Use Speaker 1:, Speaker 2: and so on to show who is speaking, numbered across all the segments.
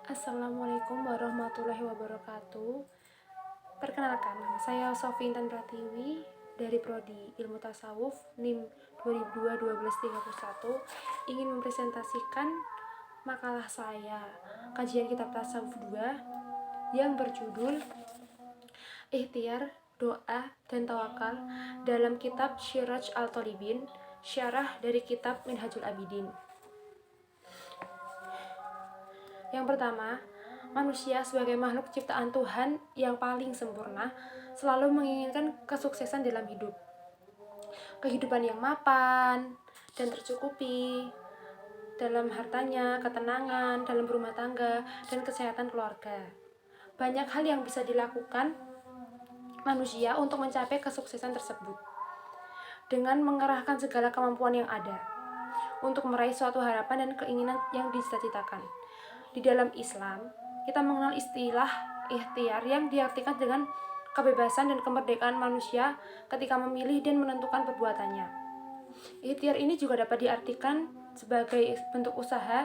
Speaker 1: Assalamualaikum warahmatullahi wabarakatuh. Perkenalkan, nama saya Sofi Intan Pratiwi dari Prodi Ilmu Tasawuf NIM 2022-1231 ingin mempresentasikan makalah saya, kajian kitab Tasawuf 2 yang berjudul Ikhtiar, Doa, dan Tawakal dalam kitab Siraj Al-Talibin, syarah dari kitab Minhajul Abidin. Yang pertama, manusia sebagai makhluk ciptaan Tuhan yang paling sempurna selalu menginginkan kesuksesan dalam hidup. Kehidupan yang mapan dan tercukupi dalam hartanya, ketenangan dalam berumah tangga, dan kesehatan keluarga. Banyak hal yang bisa dilakukan manusia untuk mencapai kesuksesan tersebut dengan mengerahkan segala kemampuan yang ada untuk meraih suatu harapan dan keinginan yang dicita-citakan. Di dalam Islam, kita mengenal istilah ikhtiar yang diartikan dengan kebebasan dan kemerdekaan manusia ketika memilih dan menentukan perbuatannya. Ikhtiar ini juga dapat diartikan sebagai bentuk usaha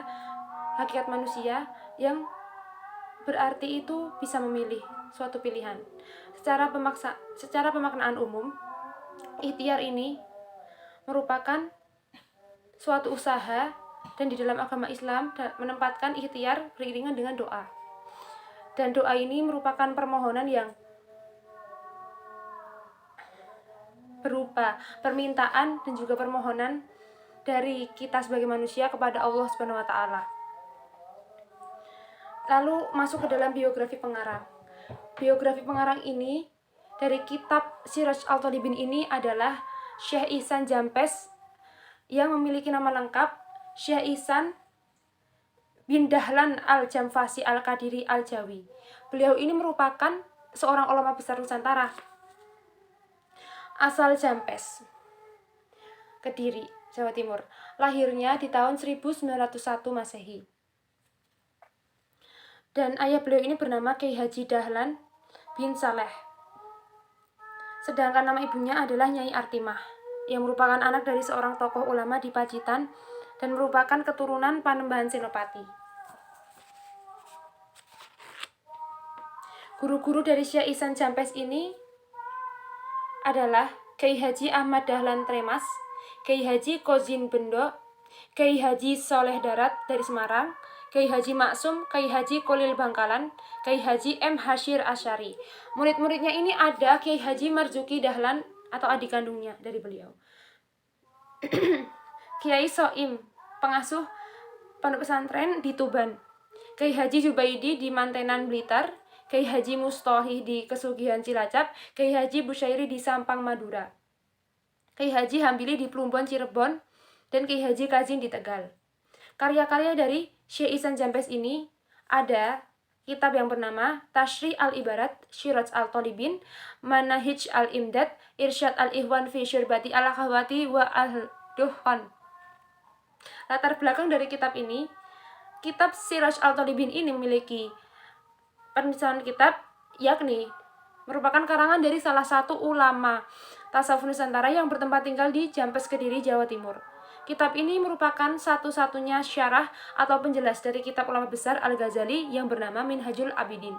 Speaker 1: hakikat manusia yang berarti itu bisa memilih suatu pilihan. Secara pemaknaan umum, ikhtiar ini merupakan suatu usaha, dan di dalam agama Islam menempatkan ikhtiar beriringan dengan doa. Dan doa ini merupakan permohonan yang berupa permintaan dan juga permohonan dari kita sebagai manusia kepada Allah Subhanahu wa taala. Lalu masuk ke dalam biografi pengarang. Biografi pengarang ini dari kitab Siraj Al-Talibin ini adalah Syekh Ihsan Jampes yang memiliki nama lengkap Syekh Ihsan bin Dahlan Al-Jamfasi Al-Qadiri Al-Jawi. Beliau ini merupakan seorang ulama besar Nusantara. Asal Jampes, Kediri, Jawa Timur. Lahirnya di tahun 1901 Masehi. Dan ayah beliau ini bernama Kiai Haji Dahlan bin Saleh. Sedangkan nama ibunya adalah Nyai Artimah, yang merupakan anak dari seorang tokoh ulama di Pacitan dan merupakan keturunan Panembahan Senopati. Guru-guru dari Syekh Ihsan Jampes ini adalah Kiai Haji Ahmad Dahlan Tremas, Kiai Haji Kozin Bendo, Kiai Haji Soleh Darat dari Semarang, Kiai Haji Maksum, Kiai Haji Kolil Bangkalan, Kiai Haji M. Hashir Asyari. Murid-muridnya ini ada Kiai Haji Marzuki Dahlan atau adik kandungnya dari beliau. Kiai Soim, pengasuh pondok pesantren di Tuban. Kiai Haji Jubaidi di Mantenan Blitar, Kiai Haji Mustohi di Kesugihan Cilacap, Kiai Haji Busyairi di Sampang Madura, Kiai Haji Hambili di Plumbon Cirebon, dan Kiai Haji Kazin di Tegal. Karya-karya dari Syekh Ihsan Jampes ini ada kitab yang bernama Tashri' al-Ibarat, Siraj al-Talibin, Manahij al-Imdad, Irsyad al-Ihwan fi Syirbati al-Akhwati wa al-Duhhan. Latar belakang dari kitab ini, kitab Siraj Al-Talibin ini memiliki penulisan kitab, yakni merupakan karangan dari salah satu ulama tasawuf Nusantara yang bertempat tinggal di Jampes, Kediri, Jawa Timur. Kitab ini merupakan satu-satunya syarah atau penjelas dari kitab ulama besar Al-Ghazali yang bernama Minhajul Abidin.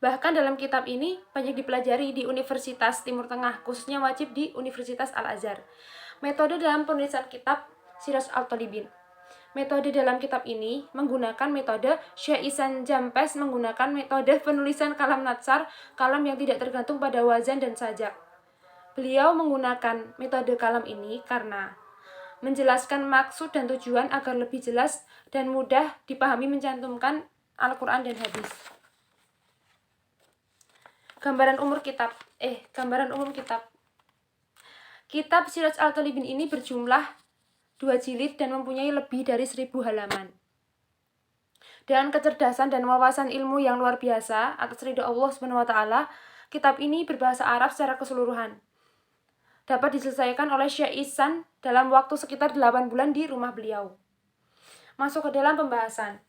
Speaker 1: Bahkan dalam kitab ini banyak dipelajari di Universitas Timur Tengah, khususnya wajib di Universitas Al-Azhar. Metode dalam penulisan kitab Siraj Al-Talibin. Metode dalam kitab ini menggunakan metode Syekh Ihsan Jampes menggunakan metode penulisan kalam natsar, kalam yang tidak tergantung pada wazan dan sajak. Beliau menggunakan metode kalam ini karena menjelaskan maksud dan tujuan agar lebih jelas dan mudah dipahami, mencantumkan Al-Quran dan hadis. Gambaran umum kitab. Kitab Siraj Al-Talibin ini berjumlah 2 jilid dan mempunyai lebih dari 1000 halaman. Dengan kecerdasan dan wawasan ilmu yang luar biasa atas ridho Allah Subhanahu wa taala, kitab ini berbahasa Arab secara keseluruhan. Dapat diselesaikan oleh Syekh Ihsan dalam waktu sekitar 8 bulan di rumah beliau. Masuk ke dalam pembahasan.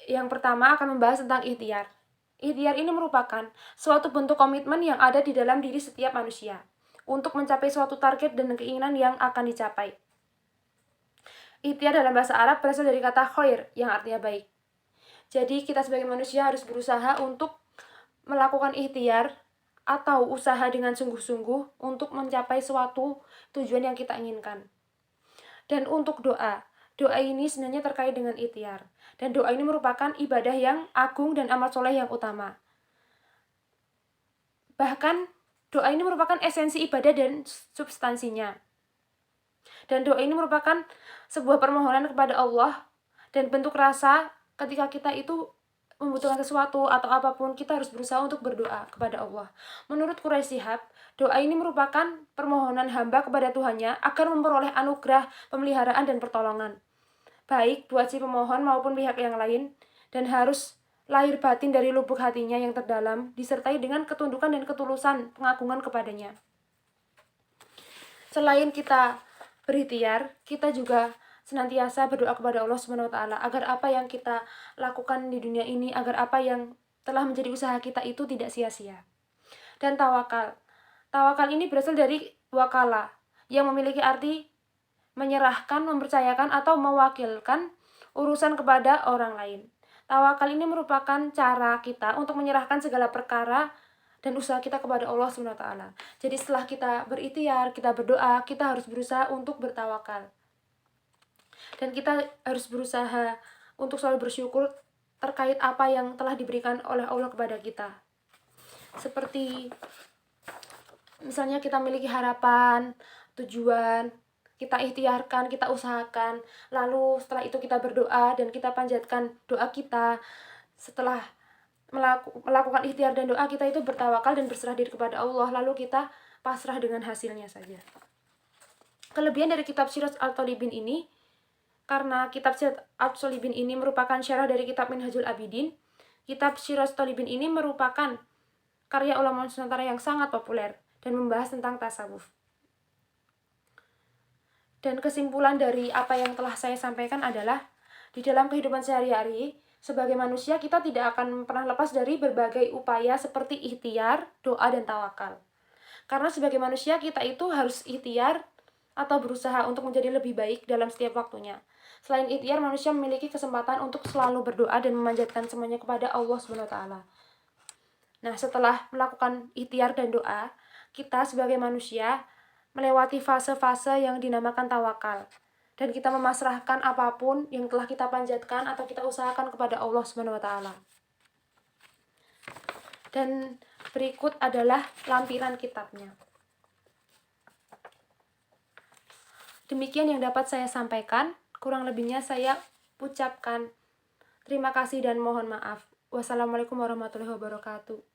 Speaker 1: Yang pertama akan membahas tentang ikhtiar. Ikhtiar ini merupakan suatu bentuk komitmen yang ada di dalam diri setiap manusia untuk mencapai suatu target dan keinginan yang akan dicapai. Ikhtiar dalam bahasa Arab berasal dari kata khair yang artinya baik. Jadi kita sebagai manusia harus berusaha untuk melakukan ikhtiar atau usaha dengan sungguh-sungguh untuk mencapai suatu tujuan yang kita inginkan. Dan untuk doa ini sebenarnya terkait dengan ikhtiar. Dan doa ini merupakan ibadah yang agung dan amal soleh yang utama. Bahkan doa ini merupakan esensi ibadah dan substansinya. Dan doa ini merupakan sebuah permohonan kepada Allah dan bentuk rasa ketika kita itu membutuhkan sesuatu atau apapun, kita harus berusaha untuk berdoa kepada Allah. Menurut Quraisy Shihab, doa ini merupakan permohonan hamba kepada Tuhannya agar memperoleh anugerah, pemeliharaan, dan pertolongan, baik buat si pemohon maupun pihak yang lain, dan harus lahir batin dari lubuk hatinya yang terdalam, disertai dengan ketundukan dan ketulusan pengagungan kepadanya. Selain kita berikhtiar, kita juga senantiasa berdoa kepada Allah Subhanahu wa taala agar apa yang kita lakukan di dunia ini, agar apa yang telah menjadi usaha kita itu tidak sia-sia. Dan tawakal. Tawakal ini berasal dari wakala yang memiliki arti menyerahkan, mempercayakan atau mewakilkan urusan kepada orang lain. Tawakal ini merupakan cara kita untuk menyerahkan segala perkara dan usaha kita kepada Allah Subhanahu wa taala. Jadi setelah kita berikhtiar, kita berdoa, kita harus berusaha untuk bertawakal. Dan kita harus berusaha untuk selalu bersyukur terkait apa yang telah diberikan oleh Allah kepada kita. Seperti misalnya kita memiliki harapan, tujuan, kita ikhtiarkan, kita usahakan, lalu setelah itu kita berdoa dan kita panjatkan doa kita. Setelah melakukan ikhtiar dan doa, kita itu bertawakal dan berserah diri kepada Allah, lalu kita pasrah dengan hasilnya saja. Kelebihan dari kitab Syirat Al-Talibin ini, karena kitab Syirat Al-Talibin ini merupakan syarah dari kitab Minhajul Abidin, kitab Syirat Al-Talibin ini merupakan karya ulama Nusantara yang sangat populer dan membahas tentang tasawuf. Dan kesimpulan dari apa yang telah saya sampaikan adalah, di dalam kehidupan sehari-hari, sebagai manusia kita tidak akan pernah lepas dari berbagai upaya seperti ikhtiar, doa, dan tawakal. Karena sebagai manusia kita itu harus ikhtiar atau berusaha untuk menjadi lebih baik dalam setiap waktunya. Selain ikhtiar, manusia memiliki kesempatan untuk selalu berdoa dan memanjatkan semuanya kepada Allah SWT. Nah, setelah melakukan ikhtiar dan doa, kita sebagai manusia melewati fase-fase yang dinamakan tawakal. Dan kita memasrahkan apapun yang telah kita panjatkan atau kita usahakan kepada Allah SWT. Dan berikut adalah lampiran kitabnya. Demikian yang dapat saya sampaikan. Kurang lebihnya saya ucapkan terima kasih dan mohon maaf. Wassalamualaikum warahmatullahi wabarakatuh.